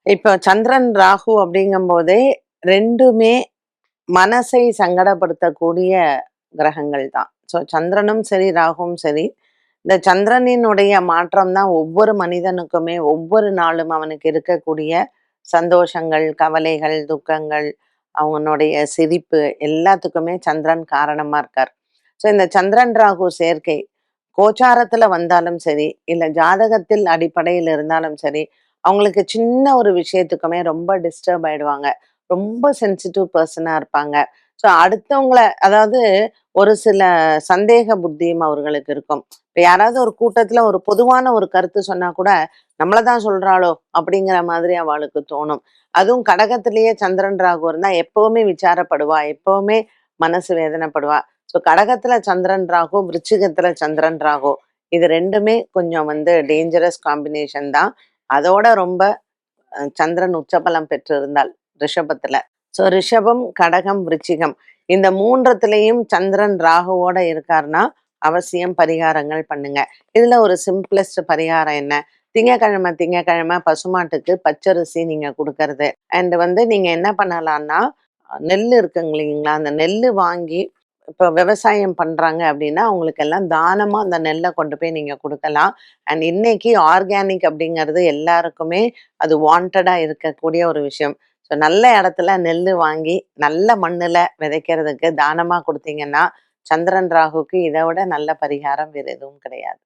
இப்போ சந்திரன், ராகு அப்படிங்கும்போதே 2மே மனசை சங்கடப்படுத்தக்கூடிய கிரகங்கள் தான். ஸோ சந்திரனும் சரி, ராகுவும் சரி, இந்த சந்திரனினுடைய மாற்றம் தான் ஒவ்வொரு மனிதனுக்குமே ஒவ்வொரு நாளும் அவனுக்கு இருக்கக்கூடிய சந்தோஷங்கள், கவலைகள், துக்கங்கள், அவனுடைய சிரிப்பு எல்லாத்துக்குமே சந்திரன் காரணமா இருக்கார். ஸோ இந்த சந்திரன், ராகு சேர்க்கை கோச்சாரத்துல வந்தாலும் சரி, இல்ல ஜாதகத்தில் அடிப்படையில் இருந்தாலும் சரி, அவங்களுக்கு சின்ன ஒரு விஷயத்துக்குமே ரொம்ப டிஸ்டர்ப் ஆயிடுவாங்க. ரொம்ப சென்சிட்டிவ் பெர்சனா இருப்பாங்க. ஸோ அடுத்தவங்கள அதாவது ஒரு சில சந்தேக புத்தியும் அவர்களுக்கு இருக்கும். இப்ப யாராவது ஒரு கூட்டத்துல ஒரு பொதுவான ஒரு கருத்து சொன்னா கூட, "நம்மள தான் சொல்றாளோ?" அப்படிங்கிற மாதிரி அவளுக்கு தோணும். அதுவும் கடகத்திலேயே சந்திரன், ராகு இருந்தா எப்பவுமே விசாரப்படுவா. எப்பவுமே மனசு வேதனைப்படுவா. ஸோ கடகத்துல சந்திரன், ராகு, விருச்சிகத்துல சந்திரன், ராகு இது 2மே கொஞ்சம் டேஞ்சரஸ் காம்பினேஷன் தான். அதோட ரொம்ப சந்திரன் உச்சபலம் பெற்றிருந்தால் ரிஷபத்துல. ஸோ ரிஷபம், கடகம், விருச்சிகம் இந்த 3த்துலயும் சந்திரன் ராகுவோட இருக்காருன்னா, அவசியம் பரிகாரங்கள் பண்ணுங்க. இதுல ஒரு சிம்பிளஸ்ட் பரிகாரம் என்ன? திங்கட்கிழமை திங்கட்கிழமை பசுமாட்டுக்கு பச்சரிசி நீங்க குடுக்கறது. அண்ட் நீங்க என்ன பண்ணலான்னா, நெல்லு இருக்குங்க இல்லைங்களா? அந்த நெல்லு வாங்கி இப்ப விவசாயம் பண்றாங்க அப்படின்னா, அவங்களுக்கெல்லாம் தானமா அந்த நெல்ல கொண்டு போய் நீங்க குடுக்கலாம். அண்ட் இன்னைக்கு ஆர்கானிக் அப்படிங்கிறது எல்லாருக்குமே அது வாண்டடா இருக்கக்கூடிய ஒரு விஷயம். ஸோ நல்ல இடத்துல நெல்லு வாங்கி, நல்ல மண்ணுல விதைக்கிறதுக்கு தானமா குடுத்தீங்கன்னா, சந்திரன், ராகுக்கு இத விட நல்ல பரிகாரம் வேற எதுவும் கிடையாது.